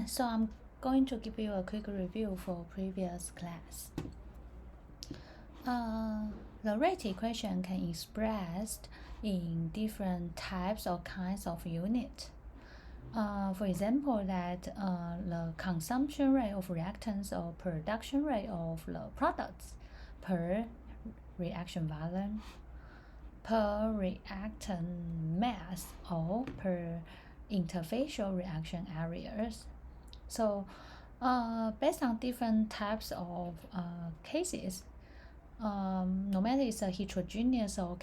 So I'm going to give you a quick review for previous class. The rate equation can be expressed in different types or kinds of unit. For example, that the consumption rate of reactants or production rate of the products per reaction volume, per reactant mass, or per interfacial reaction areas. So based on different types of cases, no matter it's a heterogeneous or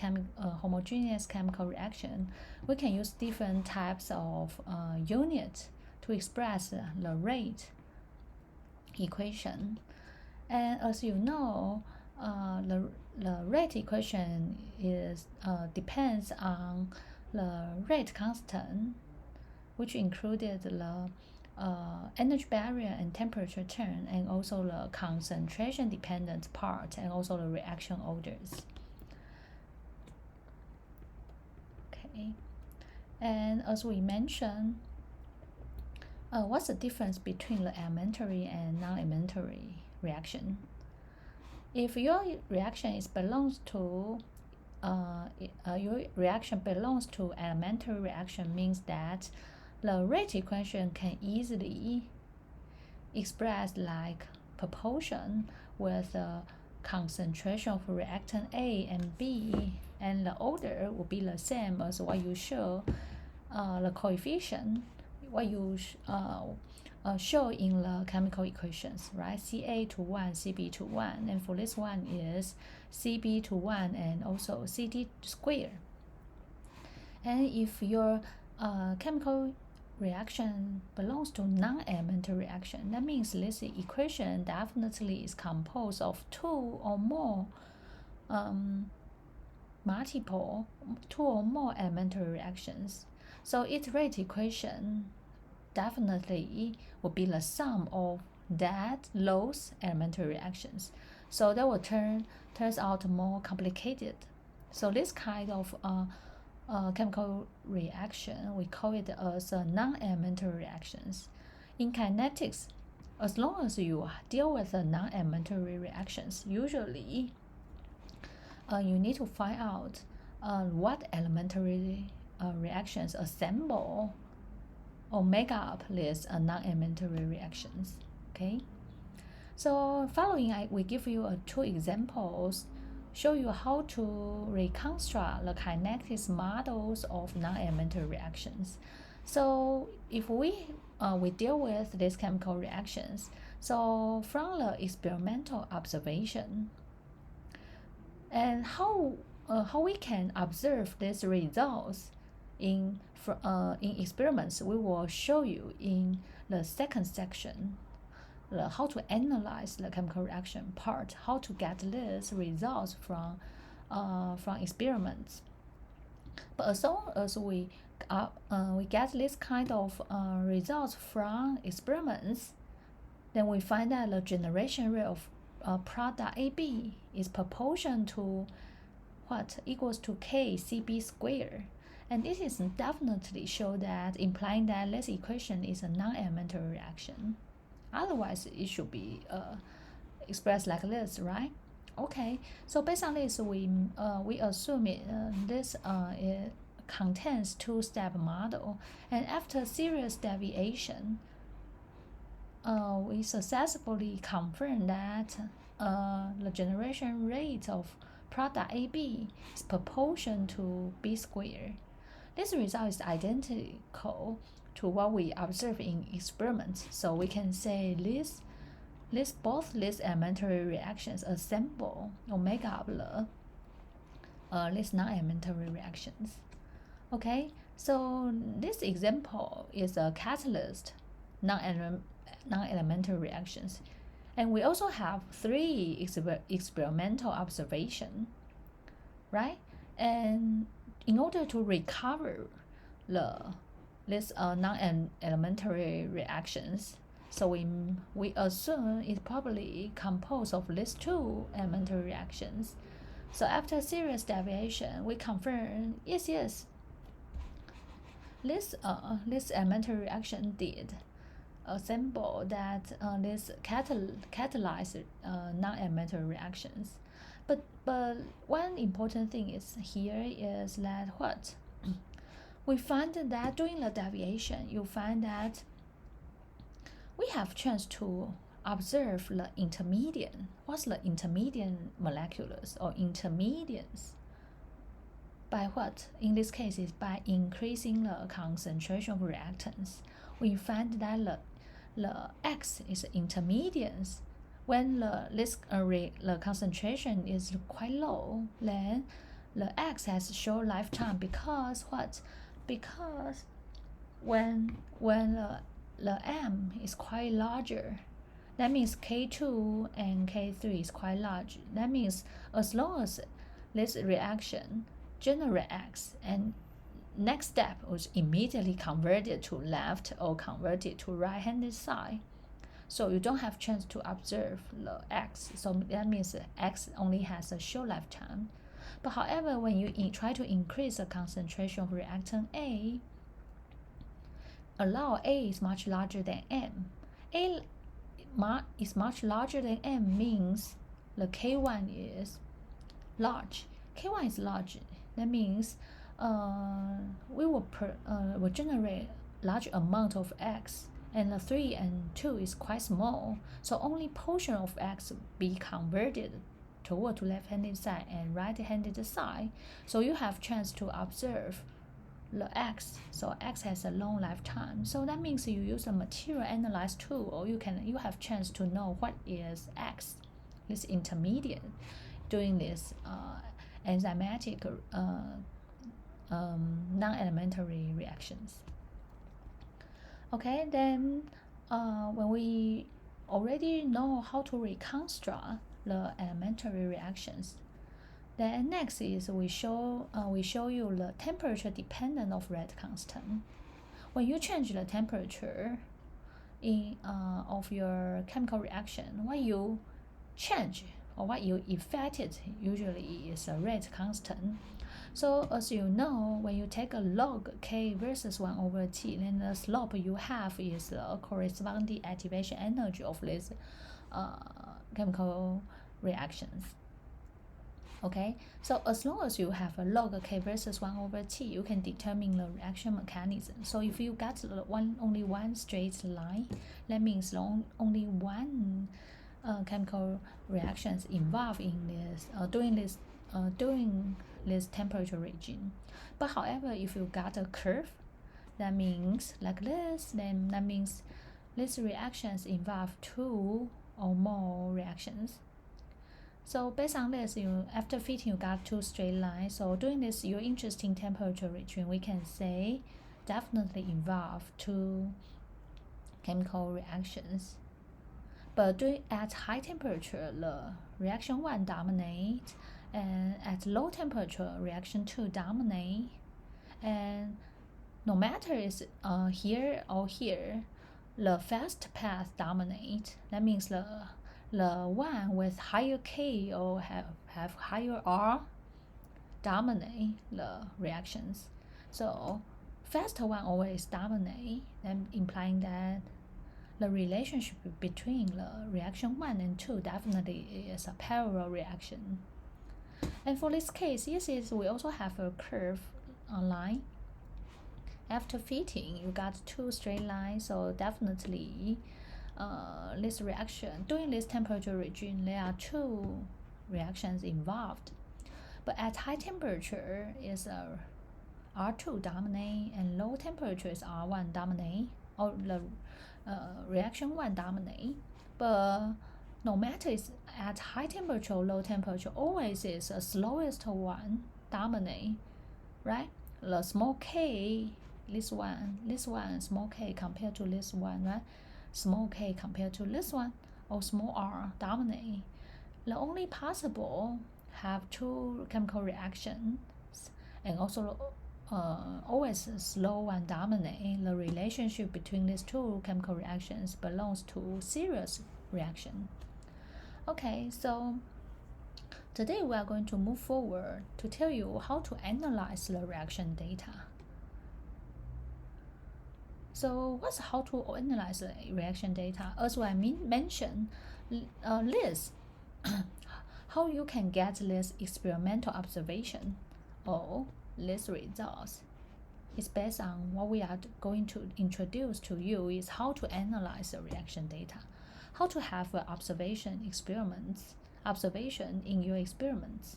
homogeneous chemical reaction, we can use different types of units to express the rate equation. And as you know, the rate equation is depends on the rate constant, which included the energy barrier and temperature turn, and also the concentration dependent part, and also the reaction orders. Okay, and as we mentioned, what's the difference between the elementary and non-elementary reaction? If your reaction belongs to elementary reaction, means that the rate equation can easily express like proportion with the concentration of reactant A and B, and the order will be the same as what you show, the coefficient, what you show in the chemical equations, right? Ca to 1, Cb to 1, and for this one is Cb to 1 and also Cd squared. And if your chemical reaction belongs to non-elementary reaction, that means this equation definitely is composed of two or more elementary reactions. So its rate equation definitely will be the sum of those elementary reactions. So that will turns out more complicated. So this kind of chemical reaction, we call it as non-elementary reactions. In kinetics, as long as you deal with the non-elementary reactions, usually you need to find out what elementary reactions assemble or make up these non-elementary reactions. Okay, so following we give you two examples, show you how to reconstruct the kinetics models of non-elementary reactions. So if we deal with these chemical reactions, so from the experimental observation, and how we can observe these results in experiments, we will show you in the second section. How to analyze the chemical reaction part, how to get these results from experiments. But as long as we get this kind of results from experiments, then we find that the generation rate of product AB is proportional to what equals to Kcb squared. And this is definitely show that, implying that this equation is a non-elementary reaction. Otherwise, it should be expressed like this, right? Okay, so based on this, we assume it contains two-step model, and after series deviation, we successfully confirm that the generation rate of product AB is proportional to B squared. This result is identical to what we observe in experiments. So we can say both these elementary reactions assemble or make up these non-elementary reactions. Okay, so this example is a catalyst non-elementary reactions, and we also have 3 experimental observation, right? And in order to recover these non-elementary reactions, so we assume it's probably composed of these 2 elementary reactions. So after series deviation, we confirm yes, this elementary reaction did symbol that this catalyze non-elementary reactions. But one important thing is here is that what we find that during the deviation, you find that we have chance to observe the intermediate. What's the intermediate molecules or intermediates? By what? In this case, is by increasing the concentration of reactants. We find that the X is intermediate. When the concentration is quite low, then the X has short lifetime because what? Because when the M is quite larger, that means K2 and K3 is quite large. That means as long as this reaction generate X, and next step was immediately converted to left or converted to right-handed side. So you don't have chance to observe the X. So that means X only has a short lifetime. But however, when you try to increase the concentration of reactant A, allow A is much larger than M. A is much larger than M means the K1 is large. K1 is large. That means we will generate large amount of X, and the 3 and 2 is quite small. So only portion of X be converted toward to left-handed side and right-handed side. So you have chance to observe the X. So X has a long lifetime. So that means you use a material analyze tool, or you have chance to know what is X, this intermediate, doing this enzymatic non-elementary reactions. Okay, then when we already know how to reconstruct the elementary reactions, then next is we show you the temperature dependent of rate constant. When you change the temperature of your chemical reaction, what you change or what you affected usually is a rate constant. So as you know, when you take a log K versus 1 over T, then the slope you have is the corresponding activation energy of these chemical reactions. Okay, so as long as you have a log K versus 1 over T, you can determine the reaction mechanism. So if you got only one straight line, that means only one chemical reactions involved in this during this temperature regime. But however, if you got a curve, that means like this, then that means these reactions involve 2 or more reactions. So based on this, after fitting you got 2 straight lines. So during this your interesting temperature regime, we can say definitely involve 2 chemical reactions. But at high temperature, the reaction 1 dominates, and at low temperature, reaction 2 dominate. And no matter is here or here, the fast path dominate. That means the one with higher K or have higher R dominate the reactions. So faster one always dominate, then implying that the relationship between the reaction 1 and 2 definitely is a parallel reaction. And for this case, yes, we also have a curve line. After fitting, you got 2 straight lines, so definitely this reaction, during this temperature regime, there are 2 reactions involved. But at high temperature is R2 dominate, and low temperature is R1 dominate, or the reaction 1 dominate. But no matter it's at high temperature or low temperature, always is the slowest one dominate, right? The small k, this one, small k compared to this one, right? Small k compared to this one, or small r dominate. The only possible have 2 chemical reactions, and also always slow one dominate. The relationship between these 2 chemical reactions belongs to series reaction. Okay, so today we are going to move forward to tell you how to analyze the reaction data. So what's how to analyze the reaction data? As I mentioned, this how you can get this experimental observation or these results is based on what we are going to introduce to you is how to analyze the reaction data, how to have observation in your experiments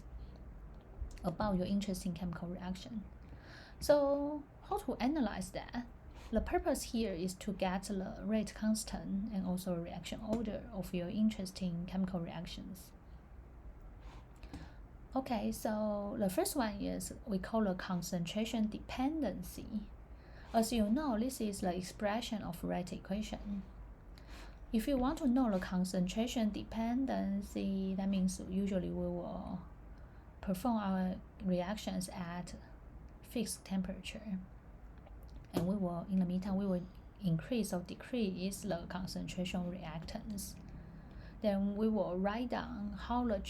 about your interesting chemical reaction. So how to analyze that? The purpose here is to get the rate constant and also reaction order of your interesting chemical reactions. Okay, so the first one is we call the concentration dependency. As you know, this is the expression of rate equation. If you want to know the concentration dependency, that means usually we will perform our reactions at fixed temperature. And we will, in the meantime, we will increase or decrease the concentration reactants. Then we will write down how the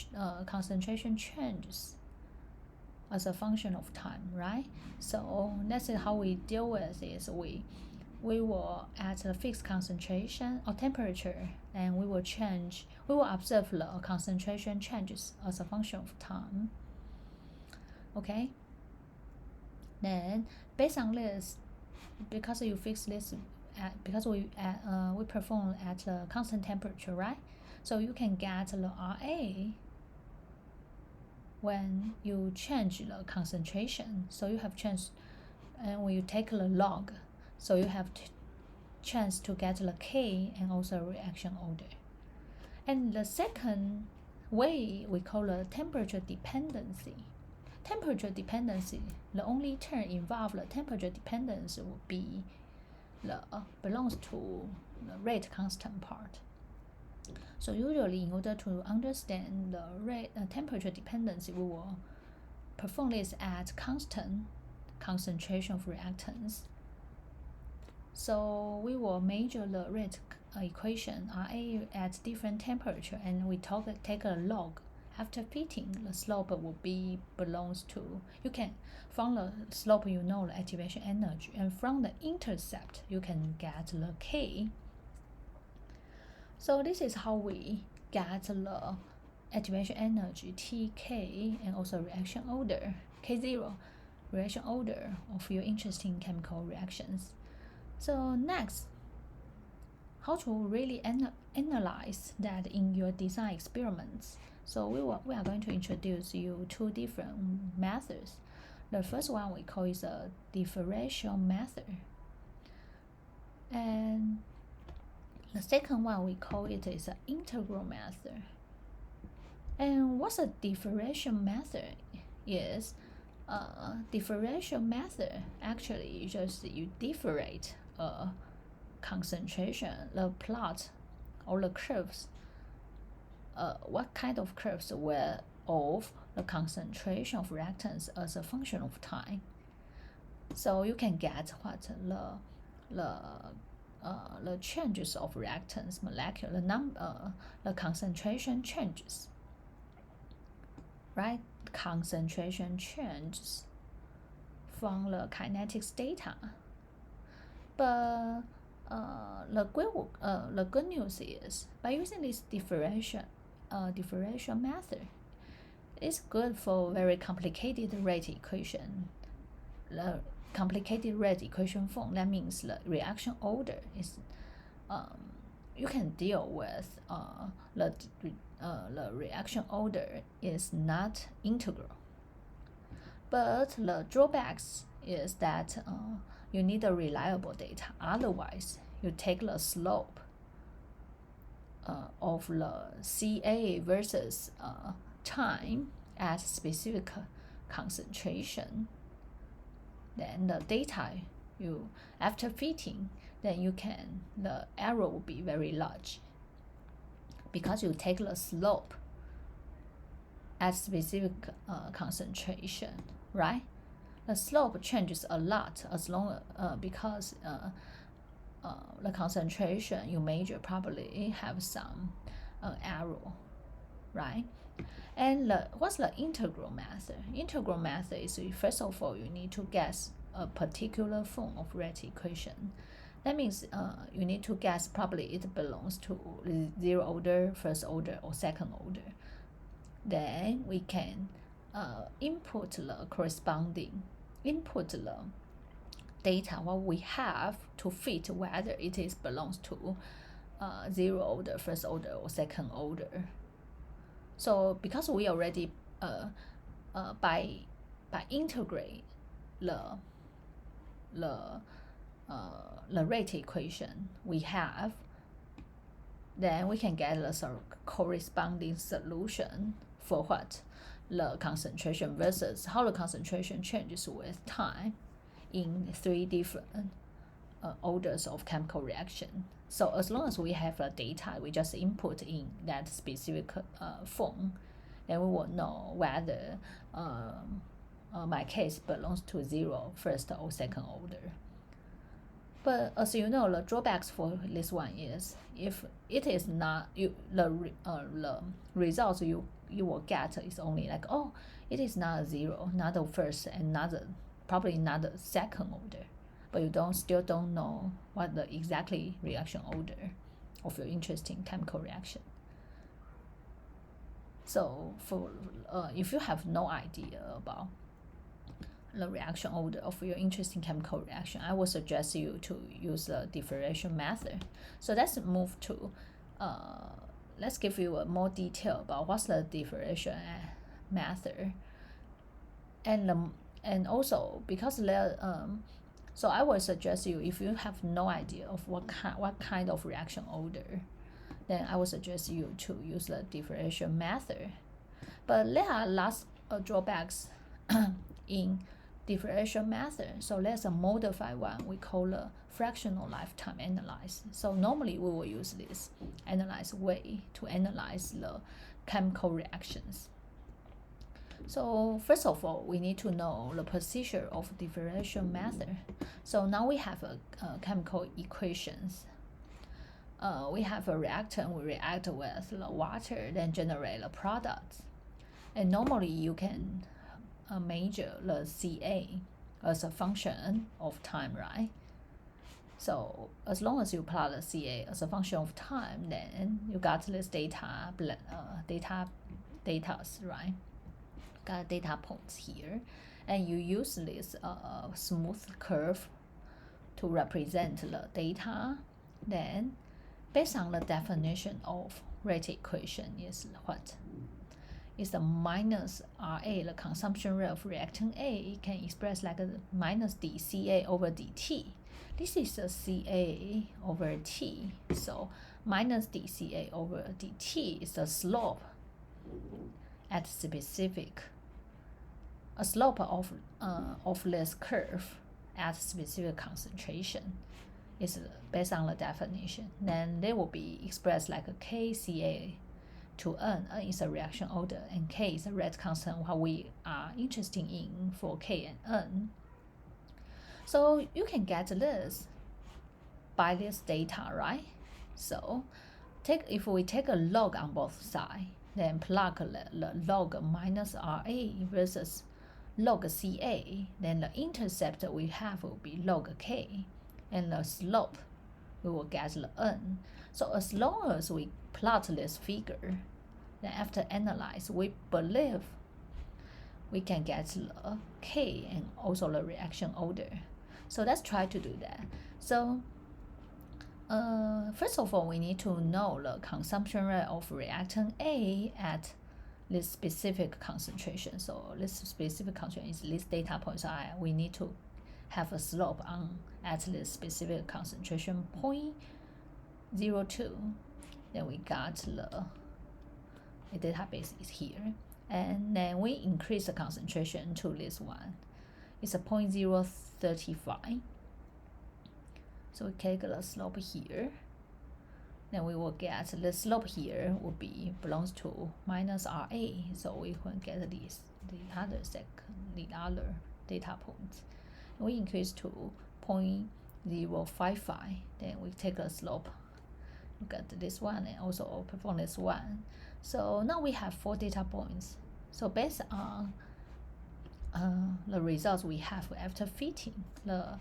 concentration changes as a function of time, right? So that's how we deal with this. We will at a fixed concentration or temperature, and we will observe the concentration changes as a function of time. Okay. Then based on this, because you fix this because we perform at a constant temperature, right? So you can get the RA when you change the concentration. So you have chance, and when you take the log, so you have chance to get the K and also reaction order. And the second way we call the temperature dependency. Temperature dependency, the only term involved the temperature dependency will be belongs to the rate constant part. So usually, in order to understand the temperature dependency, we will perform this at constant concentration of reactants. So we will measure the rate equation RA at different temperature, and we take a log. After fitting, the slope will belongs to, you can, from the slope you know the activation energy, and from the intercept you can get the K. So this is how we get the activation energy Tk and also reaction order K0, reaction order of your interesting chemical reactions. So next, how to really analyze that in your design experiments. So we are going to introduce you two different methods. The first one we call is a differential method, and the second one we call it is an integral method. And what's a differential method? Is differential method actually just you differentiate concentration, the plot or the curves. What kind of curves were of the concentration of reactants as a function of time. So you can get what the changes of reactants molecular number, the concentration changes, right? Concentration changes from the kinetics data. But the good news is by using this differential method, it's good for very complicated rate equation. The complicated rate equation form, that means the reaction order is you can deal with the reaction order is not integral. But the drawbacks is that you need a reliable data. Otherwise, you take the slope of the Ca versus time at specific concentration. Then the data you after fitting, then the error will be very large because you take the slope at specific concentration, right? The slope changes a lot as long because the concentration you measure probably have some error, right? And what's the integral method? Integral method is, first of all, you need to guess a particular form of rate equation. That means you need to guess probably it belongs to zero order, first order, or second order. Then we can input the corresponding data what we have to fit whether it is belongs to zero order, first order, or second order. So because we already by integrate the rate equation we have, then we can get the corresponding solution for what the concentration versus how the concentration changes with time in 3 different orders of chemical reaction. So as long as we have the data, we just input in that specific form, then we will know whether my case belongs to zero, first or second order. But as you know, the drawbacks for this one is if it is not the results you will get is only like, oh, it is not zero, not the first, and probably not the second order, but you still don't know what the exactly reaction order of your interesting chemical reaction. So for if you have no idea about the reaction order of your interesting chemical reaction, I would suggest you to use the differential method. So let's move to let's give you a more detail about what's the differential method, and also because so I would suggest you, if you have no idea of what kind of reaction order, then I would suggest you to use the differential method. But there are lots of drawbacks in differential method. So there's a modified one we call the fractional lifetime analysis. So normally we will use this analyze way to analyze the chemical reactions. So first of all, we need to know the procedure of differential method. So now we have a chemical equations. We have a reactant, we react with the water, then generate the products. And normally you can measure the Ca as a function of time, right? So as long as you plot the Ca as a function of time, then you got this data, right? Got data points here, and you use this smooth curve to represent the data. Then based on the definition of rate equation is what? Is the minus Ra, the consumption rate of reactant A, can express like a minus dCA over dt. This is a Ca over T. So minus dCA over dt is the slope at specific, a slope of this curve at specific concentration is based on the definition. Then they will be expressed like a Kca to N. N is a reaction order, and K is a rate constant, what we are interested in for K and N. So you can get this by this data, right? So if we take a log on both sides, then plug the log minus Ra versus log Ca, then the intercept we have will be log K, and the slope we will get the N. So as long as we plot this figure, then after analyze, we believe we can get the K and also the reaction order. So let's try to do that. So first of all, we need to know the consumption rate of reactant A at this specific concentration. So this specific concentration is this data point. So we need to have a slope at this specific concentration 0.02. Then we got the database is here, and then we increase the concentration to this one. It's a 0.035. So we take the slope here. Then we will get the slope here will be belongs to minus Ra. So we will get the other data points. We increase to 0.055. Then we take the slope. Look at this one and also perform this one. So now we have 4 data points. So based on the results we have after fitting the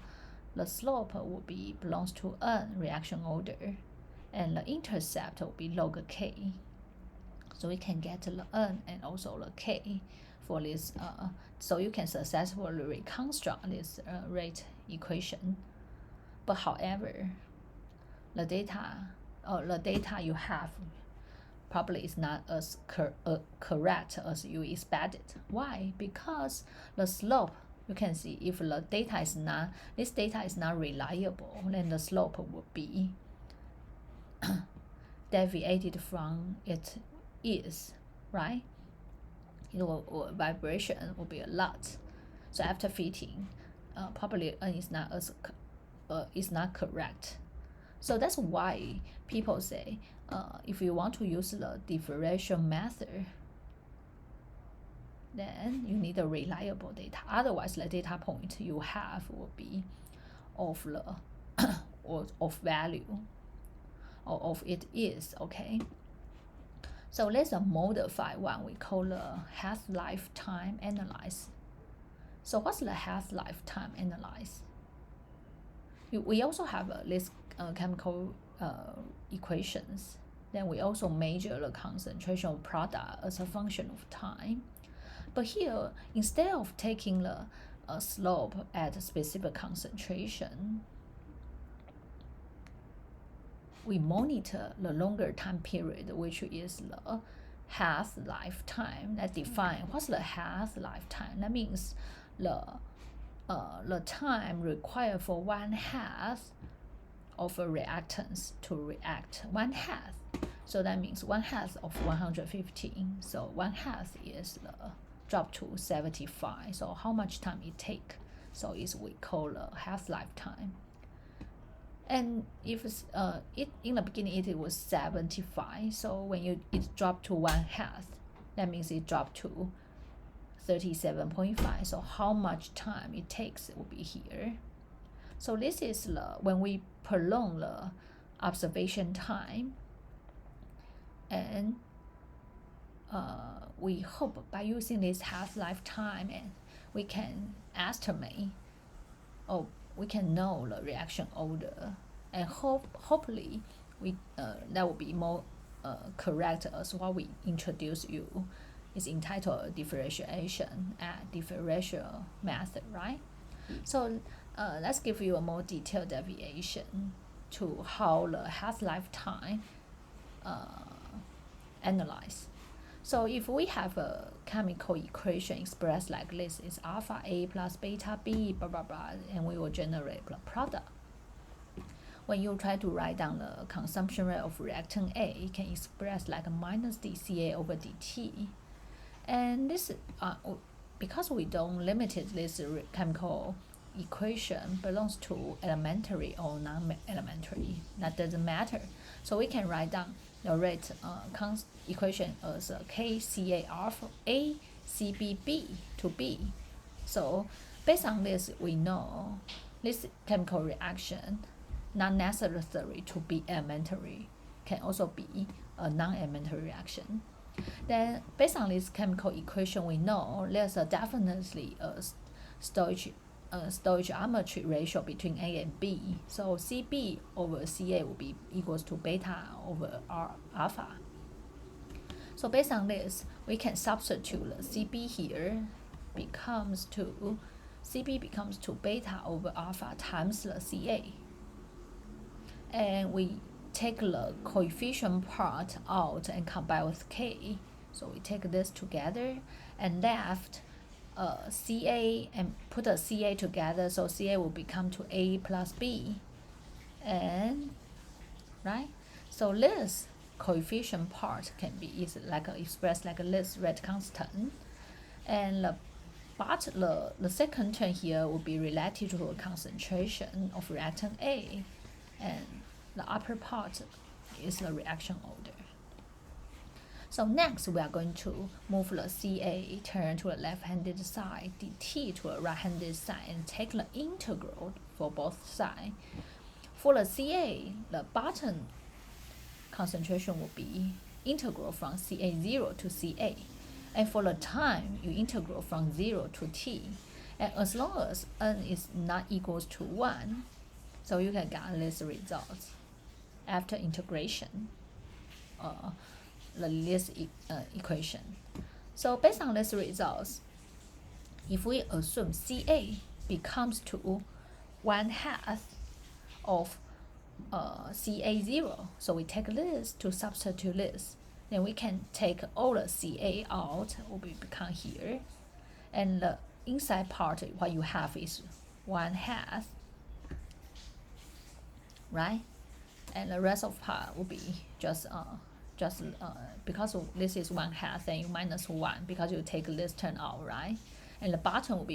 the slope will be belongs to n reaction order, and the intercept will be log k. So we can get the n and also the k for this. So you can successfully reconstruct this rate equation. But however, the data you have probably is not as correct as you expected. Why? Because the slope, you can see if the data is not, this data is not reliable, then the slope will be deviated from it is, right? Or vibration will be a lot. So after fitting, probably n is not as is not correct. So that's why people say if you want to use the differential method, then you need a reliable data. Otherwise, the data point you have will be of the or of value or of it is, okay? So let's modify one we call the half-life time analysis. So what's the half-life time analysis? We also have this chemical equations. Then we also measure the concentration of product as a function of time. But here, instead of taking the slope at a specific concentration, we monitor the longer time period, which is the half-life time. That define what's the half-life time. That means the time required for 1/2 of a reactants to react 1/2. So that means 1/2 of 115. So 1/2 is the drop to 75. So how much time it take? So is we call the half-life time. And if it in the beginning it was 75. So when it dropped to 1/2, that means it dropped to 37.5. So how much time it takes will be here. So this is when we prolong the observation time, and we hope by using this half-life time, and we can estimate, or we can know the reaction order, and hopefully we that will be more correct as what we introduce you. Is entitled differentiation at differential method, right? So let's give you a more detailed deviation to how the half-life time analyze. So if we have a chemical equation expressed like this, is alpha A plus beta B, blah blah blah, and we will generate the product. When you try to write down the consumption rate of reactant A, it can express like minus dCA over dt. And this, because we don't limit this chemical equation belongs to elementary or non-elementary, that doesn't matter. So we can write down the rate equation as KCA alpha A CBB to B. So based on this, we know this chemical reaction not necessary to be elementary, can also be a non-elementary reaction. Then, based on this chemical equation, we know there's definitely a stoichiometry ratio between A and B. So CB over CA will be equals to beta over alpha. So based on this, we can substitute the CB here CB becomes to beta over alpha times the CA. And we take the coefficient part out and combine with K. So we take this together and left CA and put a CA together. So CA will become to A plus B. And right? So this coefficient part can be expressed like this rate constant. And the second term here will be related to the concentration of reactant A. And the upper part is the reaction order. So next we are going to move the CA turn to the left-handed side, dt to the right-handed side, and take the integral for both sides. For the CA, the bottom concentration will be integral from CA0 to CA. And for the time, you integral from 0 to t. And as long as n is not equals to 1, so you can get this result after integration, this equation. So based on these results, if we assume Ca becomes to 1/2 of Ca0, so we take this to substitute this, then we can take all the Ca out, will become here, and the inside part what you have is 1/2, right? And the rest of part will be just because this is 1/2, then you minus 1 because you take this term out, right? And the bottom will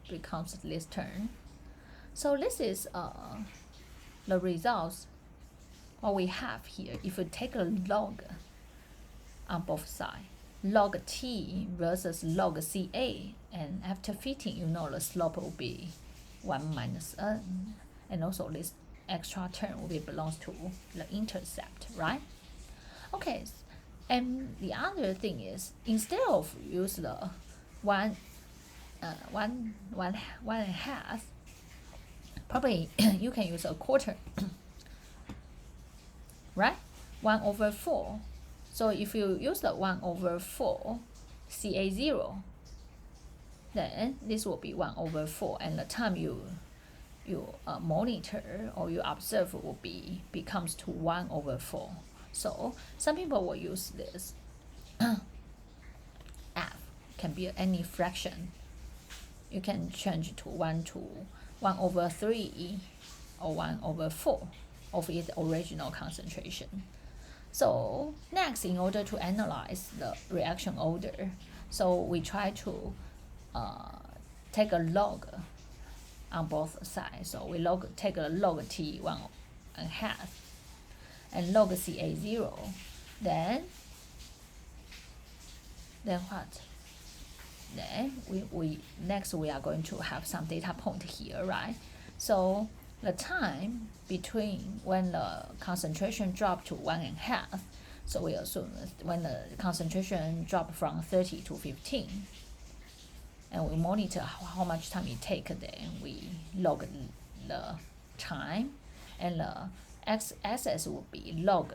becomes this term. So this is the results what we have here. If you take a log on both sides, log t versus log Ca, and after fitting, you know the slope will be 1 minus n, and also this extra term will be belongs to the intercept, right? Okay, and the other thing is, instead of use the 1/2, probably you can use a quarter, right? 1/4. So if you use the 1/4 Ca0, then this will be 1/4, and the time you monitor or you observe will becomes to 1/4. So some people will use this f can be any fraction. You can change to 1/3 or 1/4 of its original concentration. So next, in order to analyze the reaction order, so we try to take a log on both sides. So we take a log t 1/2 and log Ca0. Then what? Then we next we are going to have some data point here, right? So the time between when the concentration dropped to 1/2, so we assume when the concentration dropped from 30 to 15, and we monitor how much time it takes, then we log the time, and the x-axis will be log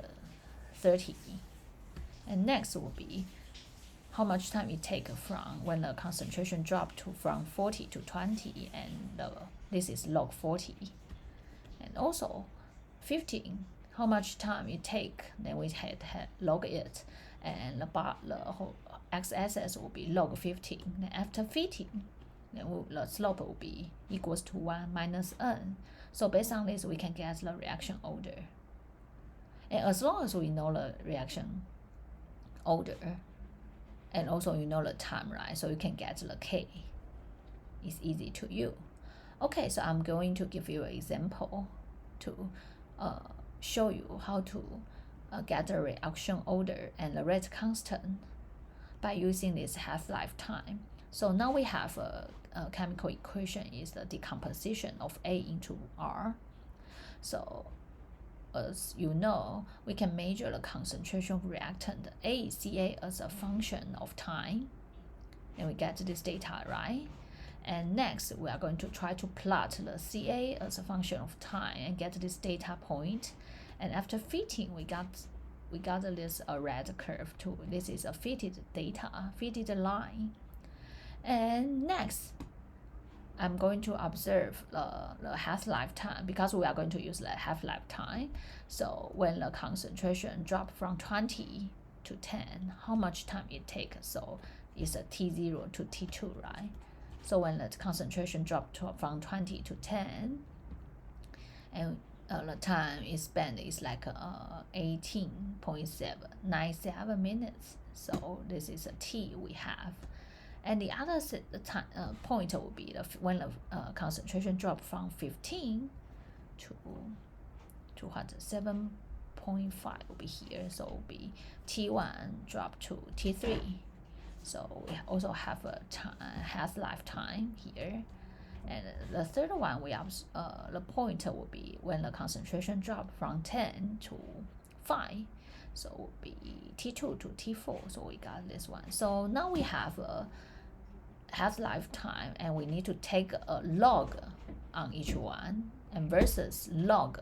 30, and next will be how much time it takes from when the concentration dropped from 40 to 20, and this is log 40. And also 15, how much time it takes, then we had log it, and the whole x-axis will be log 15. Then after fitting, then the slope will be equals to 1 minus n. So based on this, we can get the reaction order. And as long as we know the reaction order, and also you know the time, right? So you can get the k. It's easy to use. Okay, so I'm going to give you an example to show you how to get the reaction order and the rate constant by using this half-life time. So now we have a chemical equation is the decomposition of A into R. So as you know, we can measure the concentration of reactant A, Ca as a function of time, and we get this data, right? And next, we are going to try to plot the Ca as a function of time and get this data point. And after fitting, we got this red curve too. This is a fitted data, fitted line. And next, I'm going to observe the half-life time, because we are going to use the half-life time. So when the concentration drops from 20 to 10, how much time it takes? So it's a T0 to T2, right? So when the concentration dropped from 20 to 10, and the time is spent is like 18.797 minutes. So this is a T we have. And the other point will be when the concentration dropped from 15 to what, 7.5 will be here. So it will be T1 drop to T3. So we also have a half-life time here. And the third one, we have the point will be when the concentration dropped from 10 to 5. So it will be T2 to T4. So we got this one. So now we have half-life time, and we need to take a log on each one, and versus log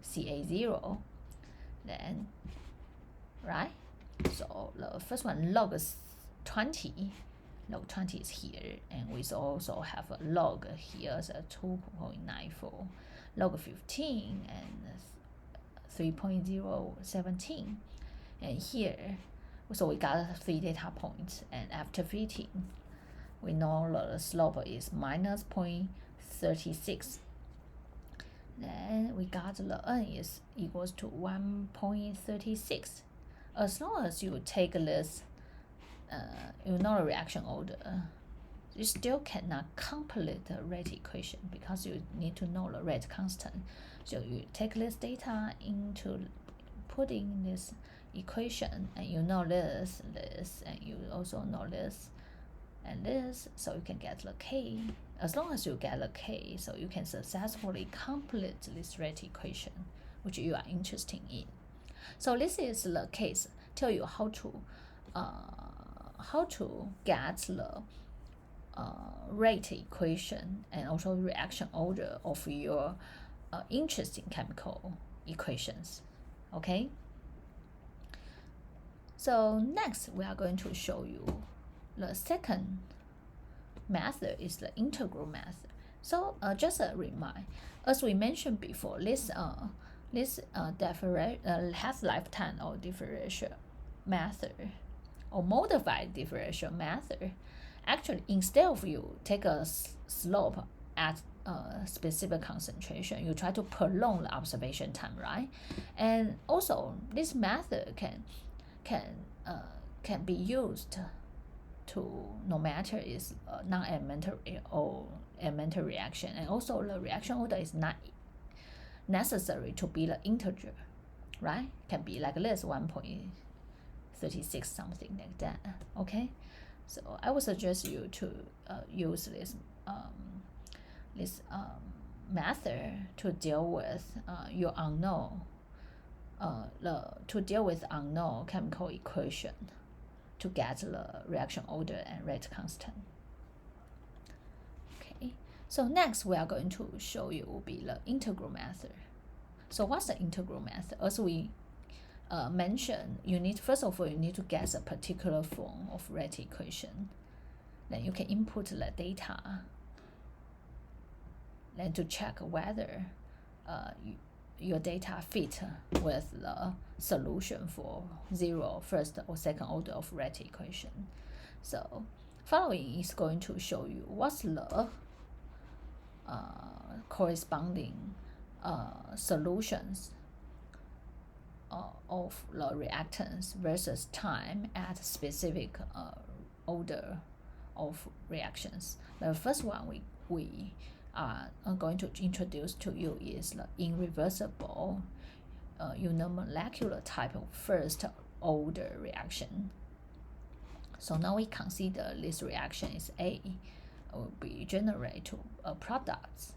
Ca0, then, right? So the first one, log 20, log 20 is here, and we also have a log here, so 2.94, log 15, and 3.017, and here, so we got 3 data points, and after fitting, we know the slope is minus 0.36. Then we got the n is equals to 1.36. As long as you take this, you know the reaction order, you still cannot complete the rate equation because you need to know the rate constant. So you take this data into put in this equation, and you know this, and you also know this and this, so you can get the k. As long as you get the k, so you can successfully complete this rate equation, which you are interested in. So this is the case, tell you how to get the rate equation and also reaction order of your interesting chemical equations. Okay. So next we are going to show you the second method is the integral method. So just a reminder, as we mentioned before, this half-life time or differential method or modified differential method, actually instead of you take a slope at a specific concentration, you try to prolong the observation time, right? And also this method can be used to, no matter is non-elementary or elementary reaction, and also the reaction order is not necessary to be the integer, right? Can be like this, 1.36, something like that. Okay, so I would suggest you to use this method to deal with your unknown, to deal with unknown chemical equation, to get the reaction order and rate constant. Okay, so next we are going to show you will be the integral method. So what's the integral method? As we mentioned, first of all you need to get a particular form of rate equation. Then you can input the data, then to check whether your data fit with the solution for first or second order of rate equation. So following is going to show you what's the corresponding solutions of the reactants versus time at specific order of reactions. The first one we are going to introduce to you is the irreversible unimolecular-type of first order reaction. So now we consider this reaction is A, will be generate to products.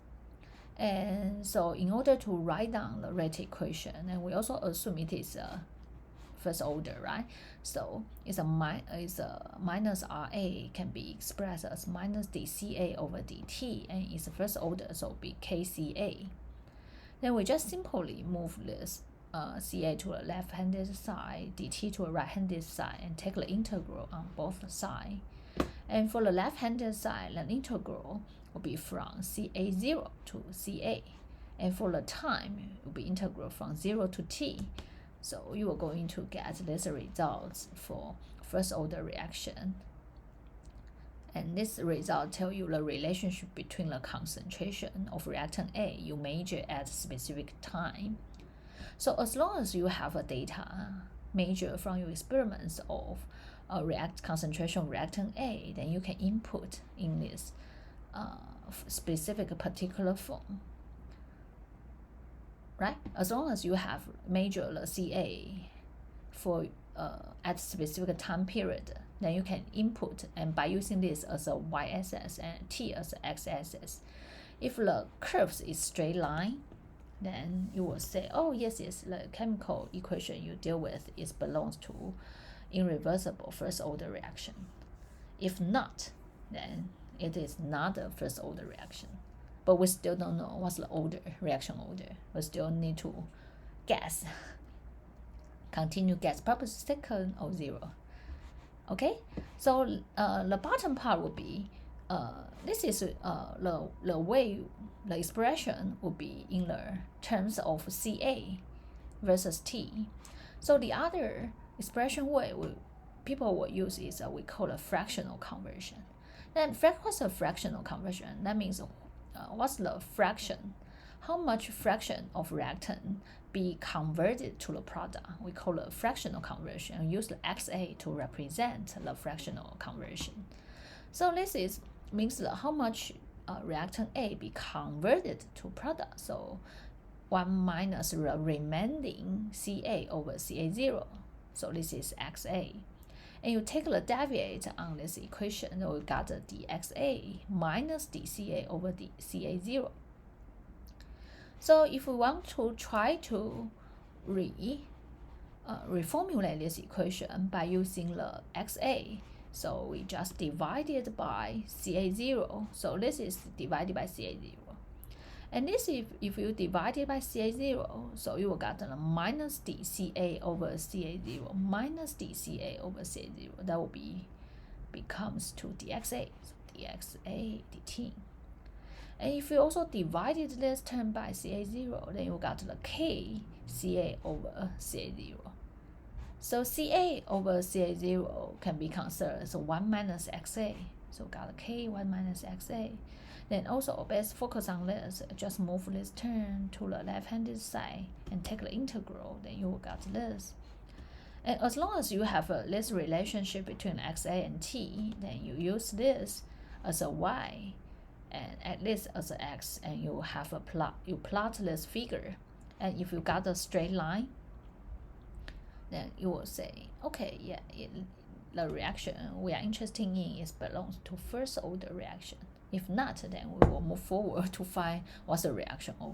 And so in order to write down the rate equation, and we also assume it is first order, right? So it's a minus RA can be expressed as minus dCA over dt, and it's first order, so it'll be KCA. Then we just simply move this Ca to the left-handed side, dt to the right-handed side, and take the integral on both sides. And for the left-handed side, the integral will be from Ca0 to Ca, and for the time, it will be integral from 0 to t. So you are going to get this results for first order reaction. And this result tell you the relationship between the concentration of reactant A you measure at specific time. So as long as you have a data measure from your experiments of concentration of reactant A, then you can input in this specific particular form. Right? As long as you have measured the Ca for at specific time period, then you can input, and by using this as a y-axis and t as an x-axis. If the curves is straight line, then you will say, oh yes, the chemical equation you deal with belongs to irreversible first order reaction. If not, then it is not a first order reaction. But we still don't know what's the order, reaction order. We still need to guess. Continue guess, probably second or zero. Okay, so the bottom part would be this is the way the expression would be in the terms of Ca versus T. So the other expression way people will use is we call a fractional conversion. Then what's a fractional conversion? That means what's the fraction? How much fraction of reactant be converted to the product? We call it fractional conversion and use the Xa to represent the fractional conversion. So this means how much reactant A be converted to product. So 1 minus the remaining Ca over Ca0. So this is Xa. And you take the deviate on this equation, we got the dxa minus dca over dca0. So if we want to try to reformulate this equation by using the xa, so we just divide it by Ca0. So this is divided by Ca0. And this, if you divide it by Ca0, so you will get the minus dCa over Ca0 minus dCa over Ca0. That will becomes to dxa, so dxa dt. And if you also divided this term by Ca0, then you got the k Ca over Ca0. So Ca over Ca0 can be considered as 1 minus Xa. So got k 1 minus Xa. Then also best focus on this, just move this term to the left-handed side and take the integral, then you will get this. And as long as you have this relationship between Xa and T, then you use this as a y and at least as an x, and you have a plot. You plot this figure, and if you got a straight line, then you will say, okay, yeah, the reaction we are interested in is belongs to first order reaction. If not, then we will move forward to find what's the reaction order.